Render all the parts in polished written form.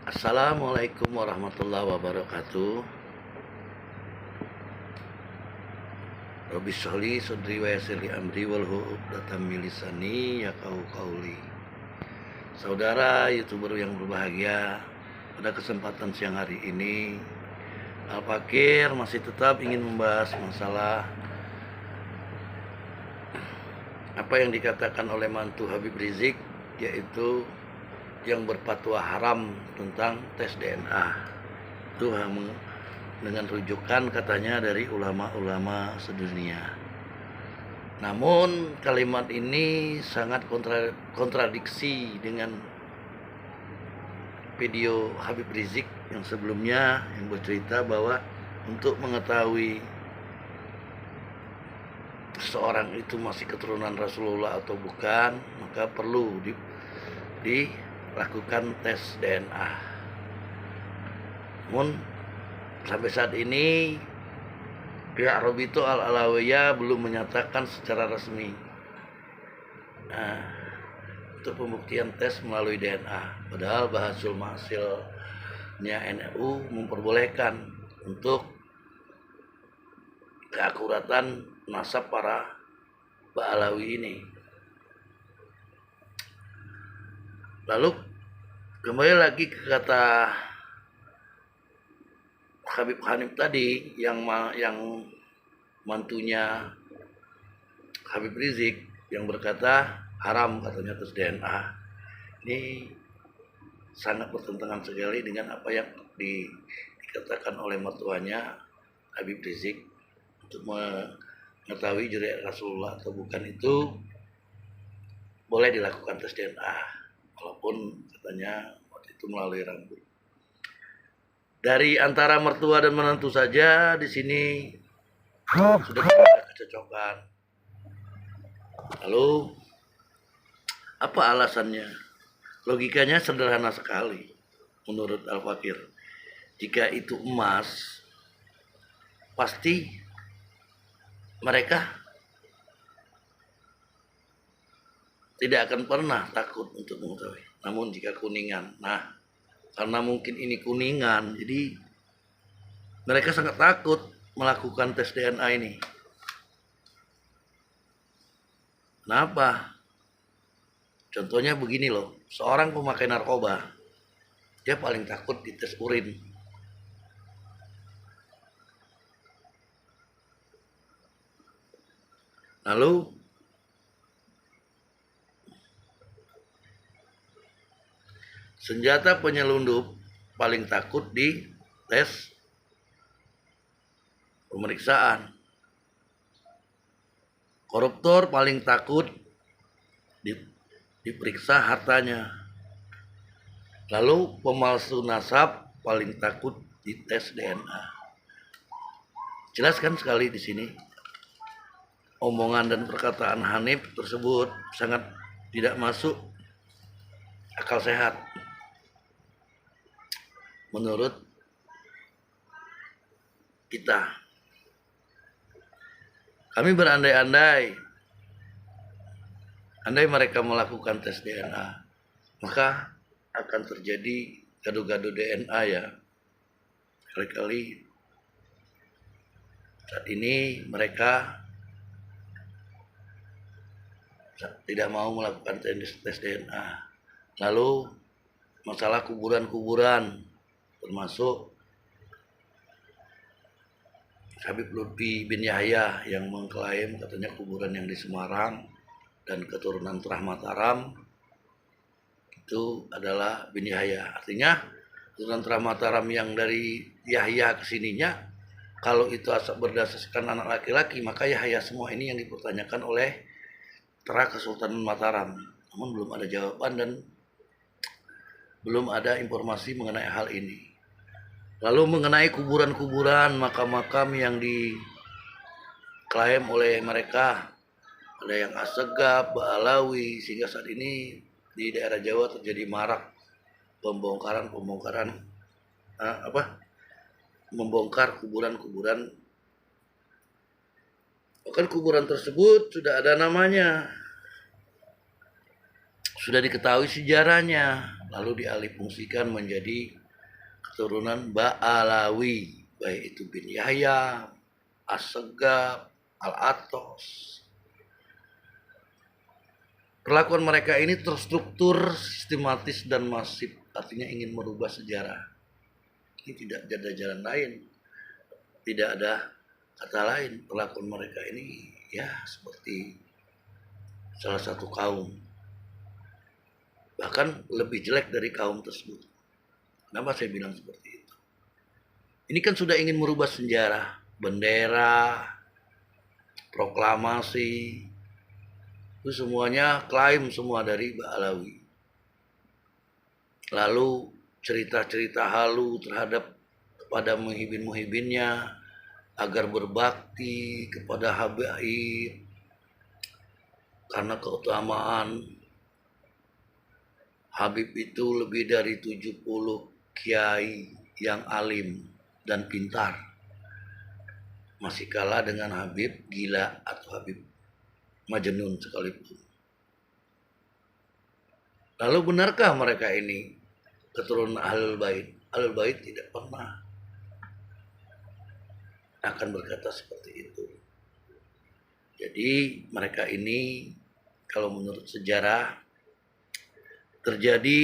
Assalamualaikum warahmatullahi wabarakatuh. Rabbi sholli sadri wa yassir li amri wahlul 'uqdatam min lisani yafqahu qauli. Saudara YouTuber yang berbahagia, pada kesempatan siang hari ini Al-Fakir masih tetap ingin membahas masalah apa yang dikatakan oleh mantu Habib Rizik, yaitu yang berfatwa haram tentang tes DNA. Itu dengan rujukan katanya dari ulama-ulama sedunia. Namun kalimat ini sangat kontradiksi dengan video Habib Rizik yang sebelumnya yang bercerita bahwa untuk mengetahui seorang itu masih keturunan Rasulullah atau bukan, maka perlu dilakukan tes DNA. Namun sampai saat ini pihak Rabithah Al-Alawiyah belum menyatakan secara resmi untuk pembuktian tes melalui DNA. Padahal Bahasul Mahsilnya NU memperbolehkan untuk keakuratan nasab para Ba'alawi ini. Lalu kembali lagi ke kata Habib Hanif tadi yang mantunya Habib Rizik yang berkata haram katanya tes DNA. Ini sangat bertentangan sekali dengan apa yang dikatakan oleh mertuanya Habib Rizik untuk mengetahui zuriat Rasulullah atau bukan itu boleh dilakukan tes DNA, walaupun katanya waktu itu melalui rambut. Dari antara mertua dan menantu saja di sini sudah ada kecocokan. Lalu apa alasannya? Logikanya sederhana sekali menurut Al-Fakir. Jika itu emas, pasti mereka tidak akan pernah takut untuk mengetahui. Namun jika kuningan, karena mungkin ini kuningan, jadi mereka sangat takut melakukan tes DNA ini. Kenapa? Contohnya begini loh, seorang pemakai narkoba, dia paling takut dites urin. Lalu senjata penyelundup paling takut di tes pemeriksaan. Koruptor paling takut diperiksa hartanya. Lalu pemalsu nasab paling takut dites DNA. Jelaskan sekali di sini. Omongan dan perkataan Hanif tersebut sangat tidak masuk akal sehat menurut kita. Kami berandai-andai, andai mereka melakukan tes DNA, maka akan terjadi gaduh-gaduh DNA ya. Kali-kali saat ini mereka tidak mau melakukan tes DNA. Lalu masalah kuburan-kuburan, termasuk Habib Lutfi bin Yahya yang mengklaim katanya kuburan yang di Semarang dan keturunan Terah Mataram itu adalah bin Yahya. Artinya keturunan Terah Mataram yang dari Yahya kesininya, kalau itu asal berdasarkan anak laki-laki, maka Yahya semua ini yang dipertanyakan oleh Terah Kesultanan Mataram. Namun belum ada jawaban dan belum ada informasi mengenai hal ini. Lalu mengenai kuburan-kuburan, makam-makam yang diklaim oleh mereka, ada yang Assegaf, Ba'alawi, sehingga saat ini di daerah Jawa terjadi marak membongkar kuburan-kuburan. Bahkan kuburan tersebut sudah ada namanya, sudah diketahui sejarahnya. lalu dialihfungsikan menjadi keturunan Ba'alawi, baik itu bin Yahya, As-Segaf, Al-Atos. Perlakuan mereka ini terstruktur, sistematis dan masif, artinya ingin merubah sejarah. Ini tidak ada jalan lain, tidak ada kata lain. Perlakuan mereka ini ya seperti salah satu kaum, bahkan lebih jelek dari kaum tersebut. Kenapa saya bilang seperti itu? Ini kan sudah ingin merubah sejarah, bendera, proklamasi, itu semuanya klaim semua dari Ba'alawi. Lalu cerita-cerita halu terhadap kepada muhibin-muhibinnya agar berbakti kepada habaib karena keutamaan Habib itu lebih dari 70 kiai yang alim dan pintar, masih kalah dengan Habib gila atau Habib Majnun sekalipun. Lalu benarkah mereka ini keturunan Ahlul Bait? Ahlul Bait tidak pernah akan berkata seperti itu. Jadi mereka ini kalau menurut sejarah terjadi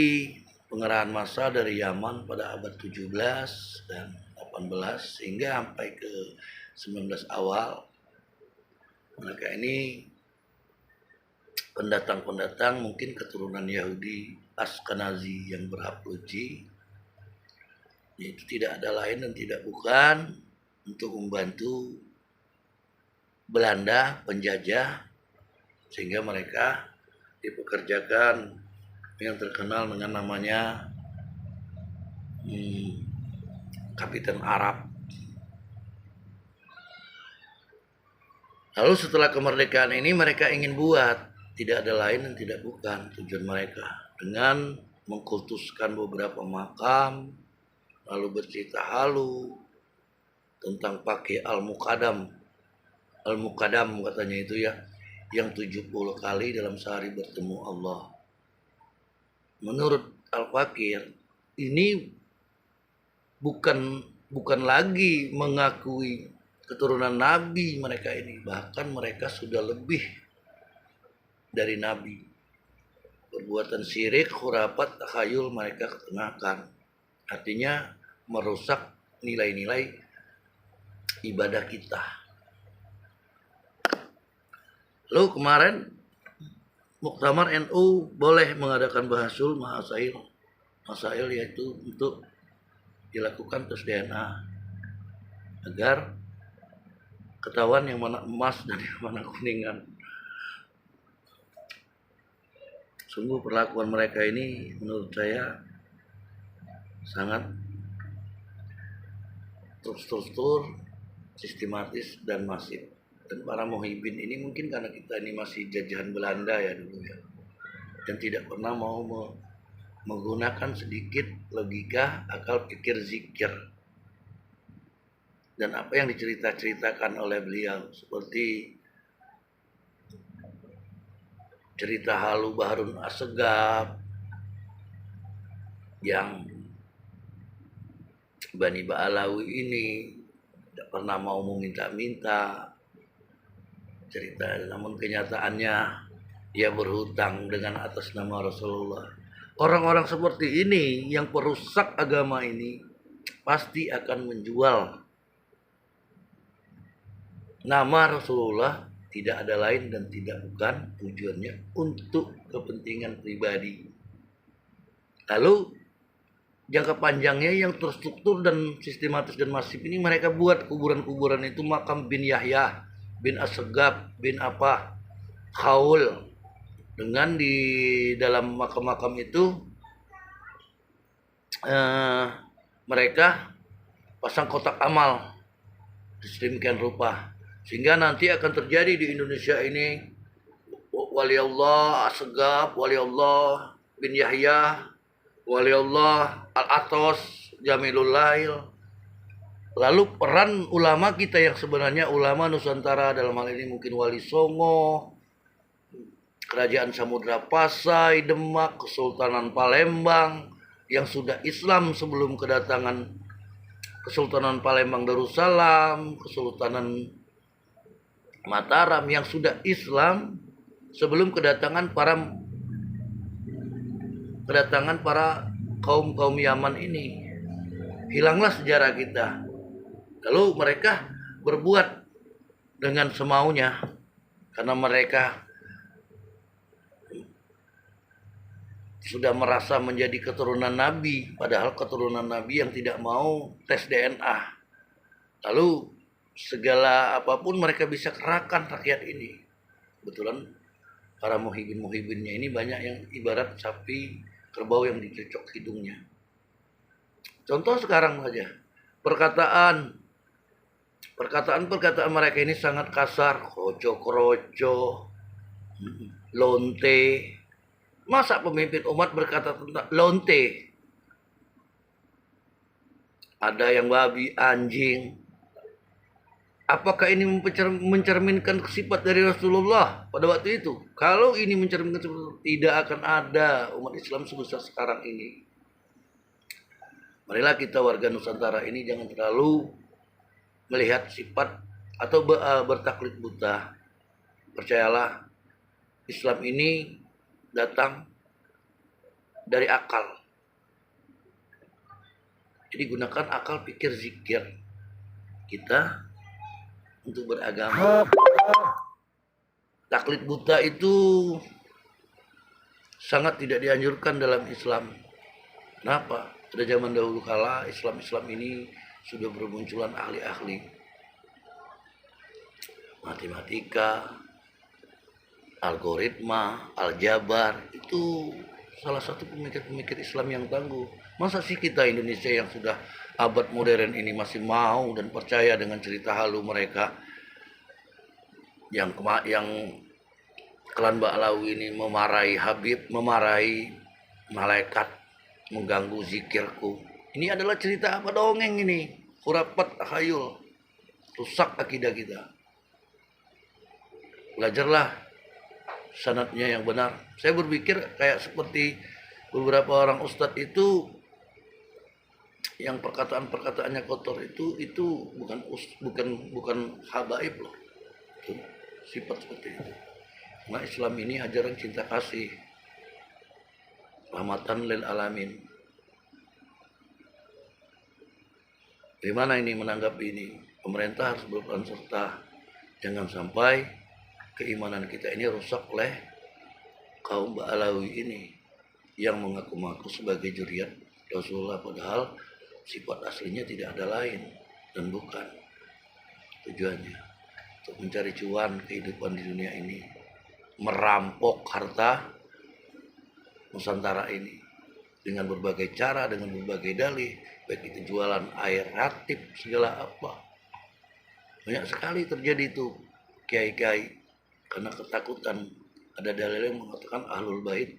pengerahan massa dari Yaman pada abad 17 dan 18 sehingga sampai ke 19 awal. Mereka ini pendatang-pendatang mungkin keturunan Yahudi Ashkenazi yang berhaploji, itu tidak ada lain dan tidak bukan untuk membantu Belanda penjajah sehingga mereka dipekerjakan yang terkenal dengan namanya Kapiten Arab. Lalu setelah kemerdekaan ini mereka ingin buat, tidak ada lain dan tidak bukan tujuan mereka, dengan mengkultuskan beberapa makam, lalu bercerita halu tentang pakai Al-Muqaddam. Al-Muqaddam katanya itu ya, yang 70 kali dalam sehari bertemu Allah. Menurut Al-Fakir, ini bukan lagi mengakui keturunan Nabi mereka ini, bahkan mereka sudah lebih dari Nabi. Perbuatan syirik, khurafat, takhayul mereka ketenakan. Artinya merusak nilai-nilai ibadah kita. Lalu kemarin Muktamar NU boleh mengadakan bahasul masail yaitu untuk dilakukan tes DNA agar ketahuan yang mana emas dan yang mana kuningan. Sungguh perlakuan mereka ini menurut saya sangat terstruktur, sistematis dan masif. Dan para muhibin ini mungkin karena kita ini masih jajahan Belanda ya dulu ya, dan tidak pernah mau menggunakan sedikit logika, akal pikir, zikir, dan apa yang diceritakan oleh beliau seperti cerita halu Baharun As-Segaf yang Bani Ba'alawi ini tidak pernah mau meminta-minta cerita, namun kenyataannya dia berhutang dengan atas nama Rasulullah. Orang-orang seperti ini yang perusak agama ini pasti akan menjual nama Rasulullah, tidak ada lain dan tidak bukan tujuannya untuk kepentingan pribadi. Lalu jangka panjangnya yang terstruktur dan sistematis dan masif ini mereka buat kuburan-kuburan itu makam bin Yahya, bin As-Segaf, bin apa, Khaul, dengan di dalam makam-makam itu mereka pasang kotak amal sedemikian rupa sehingga nanti akan terjadi di Indonesia ini wali Allah As-Segaf, wali Allah bin Yahya, wali Allah Al-Atos, Jamilul Lail. Lalu peran ulama kita yang sebenarnya ulama Nusantara dalam hal ini mungkin Wali Songo, Kerajaan Samudra Pasai, Demak, Kesultanan Palembang yang sudah Islam sebelum kedatangan Kesultanan Palembang Darussalam, Kesultanan Mataram yang sudah Islam sebelum kedatangan para kaum Yaman ini. Hilanglah sejarah kita. Lalu mereka berbuat dengan semaunya karena mereka sudah merasa menjadi keturunan Nabi, padahal keturunan Nabi yang tidak mau tes DNA. Lalu segala apapun mereka bisa kerahkan rakyat ini. Kebetulan para muhibinnya ini banyak yang ibarat sapi kerbau yang dicocok hidungnya. Contoh sekarang saja, perkataan mereka ini sangat kasar, kroco, lonte. Masa pemimpin umat berkata tentang lonte? Ada yang babi, anjing. Apakah ini mencerminkan sifat dari Rasulullah pada waktu itu? Kalau ini mencerminkan sifat, tidak akan ada umat Islam sebesar sekarang ini. Marilah kita warga Nusantara ini jangan terlalu melihat sifat atau bertaklid buta. Percayalah, Islam ini datang dari akal. Jadi gunakan akal, pikir, zikir kita untuk beragama. Taklid buta itu sangat tidak dianjurkan dalam Islam. Kenapa? Pada zaman dahulu kala Islam ini sudah bermunculan ahli-ahli matematika, algoritma, aljabar. Itu salah satu pemikir-pemikir Islam yang tangguh. Masa sih kita Indonesia yang sudah abad modern ini masih mau dan percaya dengan cerita halu mereka yang klan Ba'lawi ini memarahi Habib, memarahi malaikat, mengganggu zikirku. Ini adalah cerita apa, dongeng ini, khurafat, takhayul, rusak akidah kita. Belajarlah sanadnya yang benar. Saya berpikir kayak seperti beberapa orang ustadz itu yang perkataannya kotor itu bukan habaib loh. Itu sifat seperti itu. Nah, Islam ini ajaran cinta kasih, rahmatan lil alamin. Bagaimana ini menanggapi ini? Pemerintah harus berperan serta. Jangan sampai keimanan kita ini rusak oleh kaum Ba'lawi ini yang mengaku-ngaku sebagai zuriat Rasulullah, padahal sifat aslinya tidak ada lain dan bukan tujuannya untuk mencari cuan kehidupan di dunia ini, merampok harta Nusantara ini dengan berbagai cara, dengan berbagai dalih, baik itu jualan air ratib segala apa. Banyak sekali terjadi itu kiai-kiai karena ketakutan. Ada dalil yang mengatakan ahlul bait